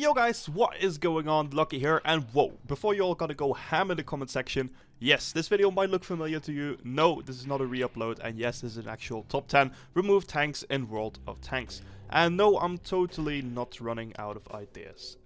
Yo guys, what is going on? Lucky here, and whoa, before you all gotta go ham in the comment section, yes, this video might look familiar to you. No, this is not a re-upload, and yes, this is an actual top 10 removed tanks in World of Tanks. And no, I'm totally not running out of ideas.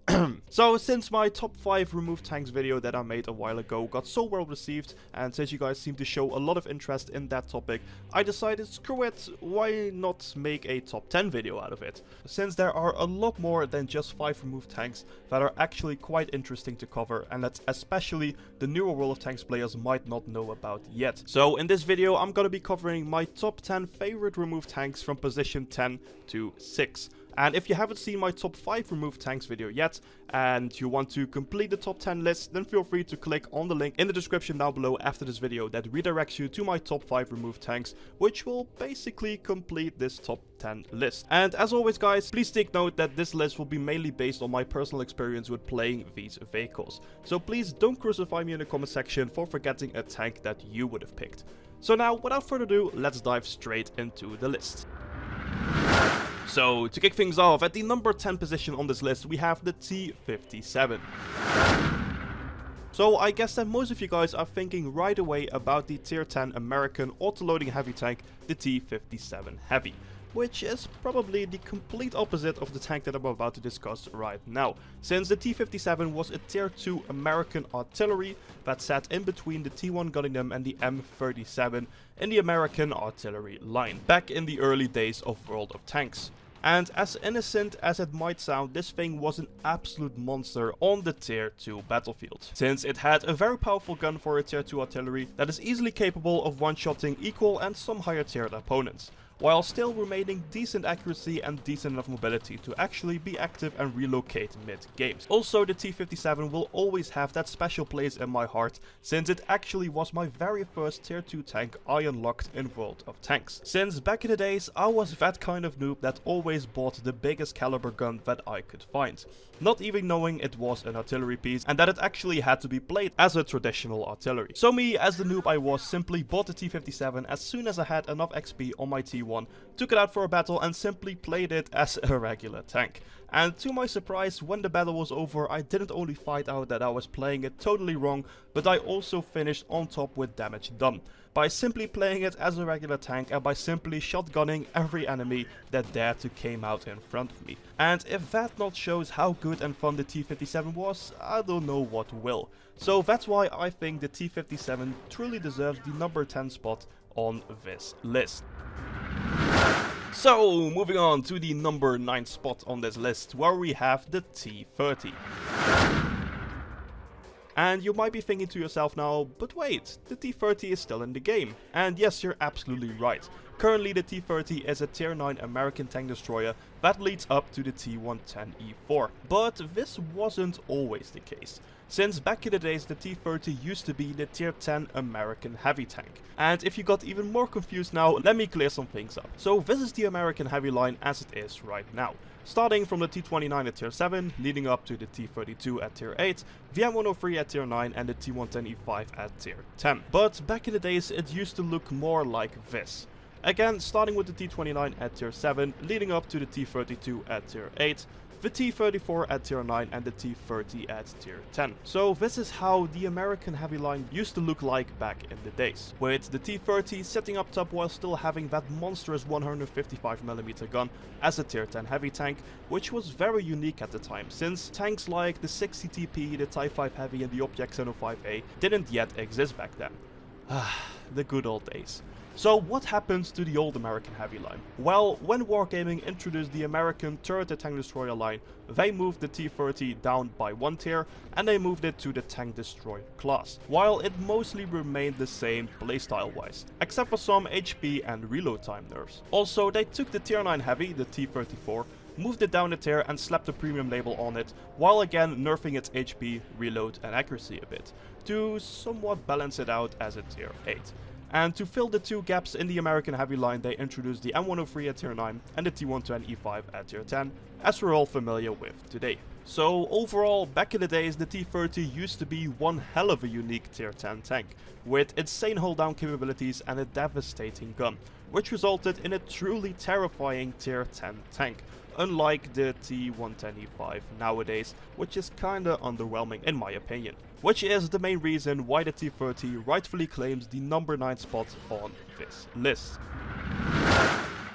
So, since my top 5 removed tanks video that I made a while ago got so well received, and since you guys seem to show a lot of interest in that topic, I decided, screw it, why not make a top 10 video out of it? Since there are a lot more than just 5 removed tanks that are actually quite interesting to cover, and that especially the newer World of Tanks players might not know about yet. So in this video I'm gonna be covering my top 10 favorite removed tanks from position 10 to 6. And if you haven't seen my top 5 removed tanks video yet, and you want to complete the top 10 list, then feel free to click on the link in the description down below after this video that redirects you to my top 5 removed tanks, which will basically complete this top 10 list. And as always guys, please take note that this list will be mainly based on my personal experience with playing these vehicles. So please don't crucify me in the comment section for forgetting a tank that you would have picked. So now, without further ado, let's dive straight into the list. So, to kick things off, at the number 10 position on this list, we have the T-57. So, I guess that most of you guys are thinking right away about the tier 10 American auto-loading heavy tank, the T-57 Heavy, which is probably the complete opposite of the tank that I'm about to discuss right now, since the T-57 was a tier 2 American artillery that sat in between the T-1 Gundam and the M37 in the American artillery line, back in the early days of World of Tanks. And as innocent as it might sound, this thing was an absolute monster on the tier 2 battlefield, since it had a very powerful gun for a tier 2 artillery that is easily capable of one-shotting equal and some higher tiered opponents, while still remaining decent accuracy and decent enough mobility to actually be active and relocate mid-games. Also, the T-57 will always have that special place in my heart, since it actually was my very first tier 2 tank I unlocked in World of Tanks. Since back in the days, I was that kind of noob that always bought the biggest caliber gun that I could find, not even knowing it was an artillery piece and that it actually had to be played as a traditional artillery. So me, as the noob I was, simply bought the T-57 as soon as I had enough XP on my T1, took it out for a battle and simply played it as a regular tank. And to my surprise, when the battle was over, I didn't only find out that I was playing it totally wrong, but I also finished on top with damage done, by simply playing it as a regular tank and by simply shotgunning every enemy that dared to came out in front of me. And if that not shows how good and fun the T-57 was, I don't know what will. So that's why I think the T-57 truly deserves the number 10 spot on this list. So, moving on to the number 9 spot on this list, where we have the T-30. And you might be thinking to yourself now, but wait, the T-30 is still in the game. And yes, you're absolutely right. Currently the T-30 is a tier 9 American tank destroyer that leads up to the T-110E4. But this wasn't always the case, since back in the days the T-30 used to be the tier 10 American heavy tank. And if you got even more confused now, let me clear some things up. So this is the American heavy line as it is right now, starting from the T-29 at tier 7, leading up to the T-32 at tier 8, the M103 at tier 9 and the T-110E5 at tier 10. But back in the days it used to look more like this. Again, starting with the T-29 at tier 7, leading up to the T-32 at tier 8, the T-34 at tier 9 and the T-30 at tier 10. So this is how the American heavy line used to look like back in the days, with the T-30 sitting up top while still having that monstrous 155mm gun as a tier 10 heavy tank, which was very unique at the time, since tanks like the 60TP, the Type 5 Heavy and the Object 105A didn't yet exist back then. The good old days. So what happened to the old American heavy line? Well, when Wargaming introduced the American turret tank destroyer line, they moved the T-30 down by 1 tier and they moved it to the tank destroyer class, while it mostly remained the same playstyle wise, except for some HP and reload time nerfs. Also, they took the tier 9 heavy, the T-34, moved it down a tier and slapped a premium label on it, while again nerfing its HP, reload and accuracy a bit, to somewhat balance it out as a tier 8. And to fill the two gaps in the American heavy line, they introduced the M103 at tier 9 and the T110E5 at tier 10, as we're all familiar with today. So overall, back in the days, the T-30 used to be one hell of a unique tier 10 tank, with insane hold down capabilities and a devastating gun, which resulted in a truly terrifying tier 10 tank, unlike the T110E5 nowadays, which is kinda underwhelming in my opinion. Which is the main reason why the T30 rightfully claims the number 9 spot on this list.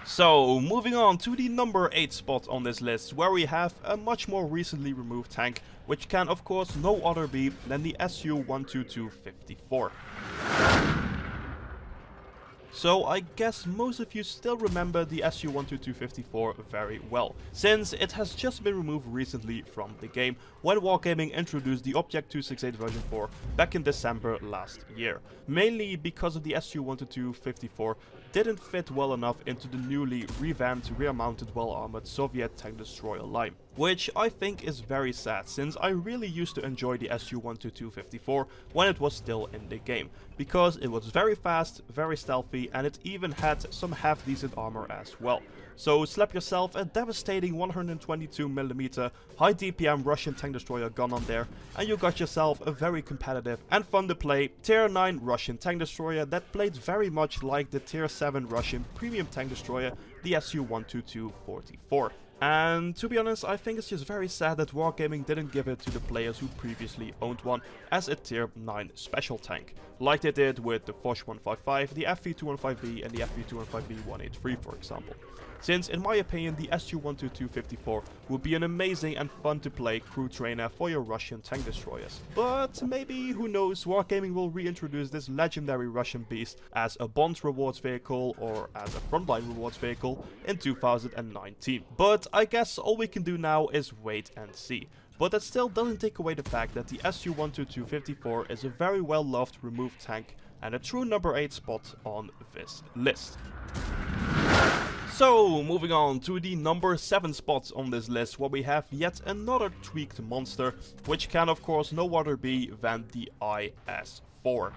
So, moving on to the number 8 spot on this list, where we have a much more recently removed tank, which can of course no other be than the SU-12254. So I guess most of you still remember the SU-12254 very well, since it has just been removed recently from the game when Wargaming introduced the Object 268 version 4 back in December last year. Mainly because of the SU-12254 didn't fit well enough into the newly revamped rear-mounted well-armored Soviet tank destroyer line. Which I think is very sad, since I really used to enjoy the SU-12254 when it was still in the game, because it was very fast, very stealthy, and it even had some half-decent armor as well. So slap yourself a devastating 122mm high DPM Russian tank destroyer gun on there, and you got yourself a very competitive and fun to play tier 9 Russian tank destroyer that played very much like the tier 7 Russian premium tank destroyer, the SU-12244. And to be honest, I think it's just very sad that Wargaming didn't give it to the players who previously owned one as a tier 9 special tank, like they did with the Foch 155, the FV215B and the FV215B 183 for example. Since in my opinion the SU-12254 would be an amazing and fun to play crew trainer for your Russian tank destroyers. But maybe, who knows, Wargaming will reintroduce this legendary Russian beast as a Bond rewards vehicle or as a frontline rewards vehicle in 2019. But I guess all we can do now is wait and see. But that still doesn't take away the fact that the SU-12254 is a very well loved removed tank and a true number 8 spot on this list. So, moving on to the number 7 spot on this list, where we have yet another tweaked monster, which can of course no other be than the IS-4.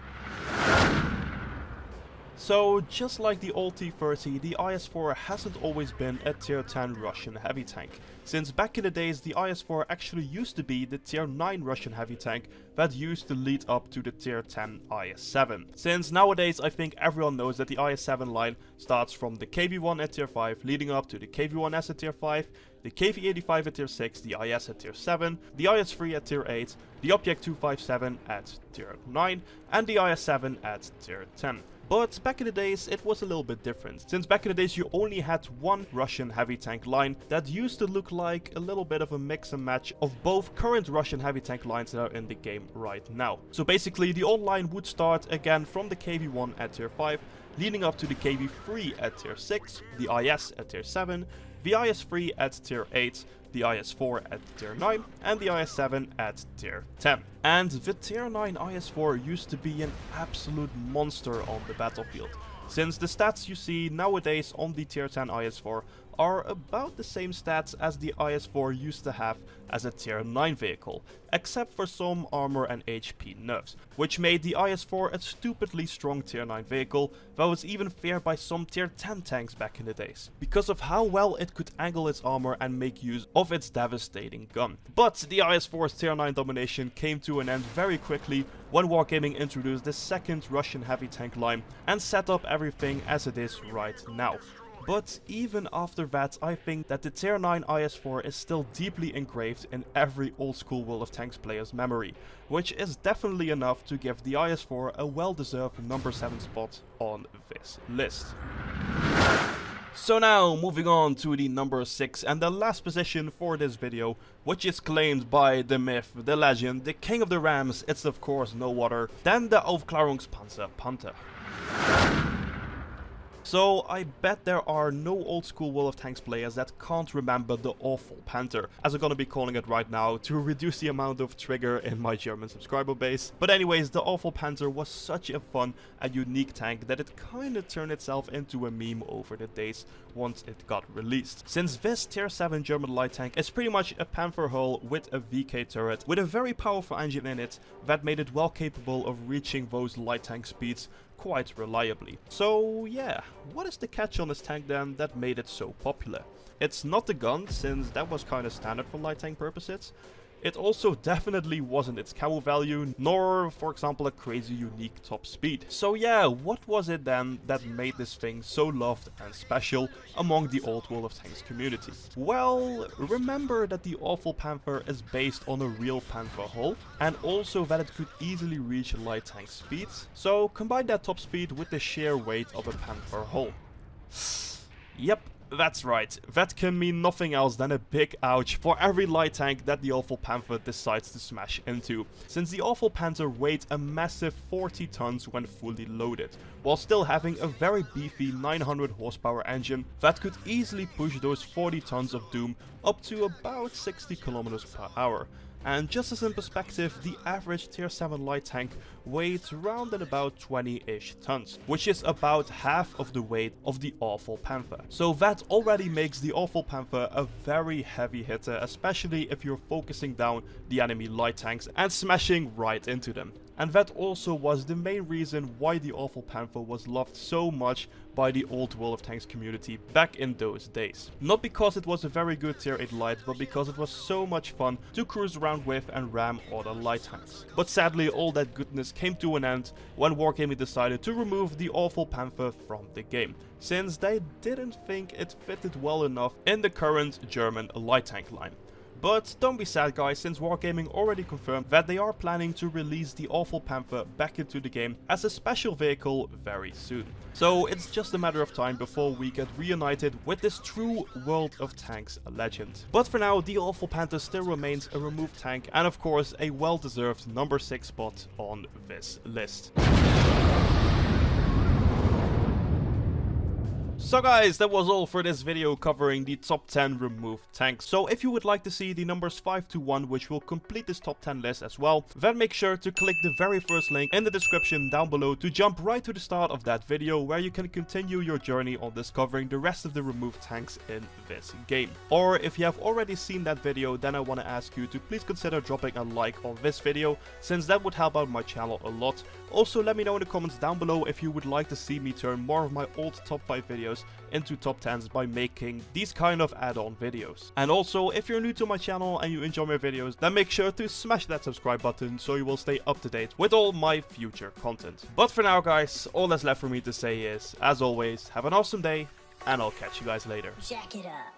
So, just like the old T30, the IS-4 hasn't always been a tier 10 Russian heavy tank, since back in the days the IS-4 actually used to be the tier 9 Russian heavy tank that used to lead up to the tier 10 IS-7. Since nowadays I think everyone knows that the IS-7 line starts from the KV-1 at tier 5, leading up to the KV-1S at tier 5, the KV-85 at tier 6, the IS at tier 7, the IS-3 at tier 8, the Object 257 at tier 9, and the IS-7 at tier 10. But back in the days it was a little bit different, since back in the days you only had one Russian heavy tank line that used to look like a little bit of a mix and match of both current Russian heavy tank lines that are in the game right now. So basically the old line would start again from the KV-1 at tier 5, leading up to the KV-3 at tier 6, the IS at tier 7, the IS-3 at tier 8, the IS-4 at tier 9, and the IS-7 at tier 10. And the tier 9 IS-4 used to be an absolute monster on the battlefield, since the stats you see nowadays on the tier 10 IS-4 are about the same stats as the IS-4 used to have as a tier 9 vehicle, except for some armor and HP nerfs, which made the IS-4 a stupidly strong tier 9 vehicle that was even feared by some tier 10 tanks back in the days, because of how well it could angle its armor and make use of its devastating gun. But the IS-4's tier 9 domination came to an end very quickly when Wargaming introduced the second Russian heavy tank line and set up everything as it is right now. But even after that, I think that the tier 9 IS-4 is still deeply engraved in every old school World of Tanks player's memory, which is definitely enough to give the IS-4 a well-deserved number 7 spot on this list. So now, moving on to the number 6 and the last position for this video, which is claimed by the myth, the legend, the king of the Rams. It's of course no other than the Aufklärungspanther. So I bet there are no old school World of Tanks players that can't remember the awful Panther, as I'm gonna be calling it right now to reduce the amount of trigger in my German subscriber base. But anyways, the awful Panther was such a fun and unique tank that it kinda turned itself into a meme over the days once it got released. Since this tier 7 German light tank is pretty much a Panther hull with a VK turret with a very powerful engine in it that made it well capable of reaching those light tank speeds quite reliably. So yeah, what is the catch on this tank then that made it so popular? It's not the gun, since that was kinda standard for light tank purposes. It also definitely wasn't its camo value, nor for example a crazy unique top speed. So yeah, what was it then that made this thing so loved and special among the old World of Tanks community? Well, remember that the Awful Panther is based on a real Panther hull, and also that it could easily reach light tank speeds. So combine that top speed with the sheer weight of a Panther hull. Yep. That's right, that can mean nothing else than a big ouch for every light tank that the Awful Panther decides to smash into, since the Awful Panther weighed a massive 40 tons when fully loaded, while still having a very beefy 900 horsepower engine that could easily push those 40 tons of doom up to about 60 kilometers per hour. And just as in perspective, the average tier 7 light tank weighed around at about 20-ish tons, which is about half of the weight of the Awful Panther. So that already makes the Awful Panther a very heavy hitter, especially if you're focusing down the enemy light tanks and smashing right into them. And that also was the main reason why the Awful Panther was loved so much by the old World of Tanks community back in those days. Not because it was a very good tier 8 light, but because it was so much fun to cruise around with and ram other light tanks. But sadly, all that goodness came to an end when Wargaming decided to remove the Awful Panther from the game, since they didn't think it fitted well enough in the current German light tank line. But don't be sad guys, since Wargaming already confirmed that they are planning to release the Awful Panther back into the game as a special vehicle very soon. So it's just a matter of time before we get reunited with this true World of Tanks legend. But for now, the Awful Panther still remains a removed tank and of course a well-deserved number 6 spot on this list. So guys, that was all for this video covering the top 10 removed tanks. So if you would like to see the numbers 5 to 1, which will complete this top 10 list as well, then make sure to click the very first link in the description down below to jump right to the start of that video, where you can continue your journey on discovering the rest of the removed tanks in this game. Or if you have already seen that video, then I want to ask you to please consider dropping a like on this video, since that would help out my channel a lot. Also, let me know in the comments down below if you would like to see me turn more of my old top 5 videos into top 10s by making these kind of add-on videos. And also, if you're new to my channel and you enjoy my videos, then make sure to smash that subscribe button so you will stay up to date with all my future content. But for now guys, all that's left for me to say is, as always, have an awesome day, and I'll catch you guys later. Jack it up.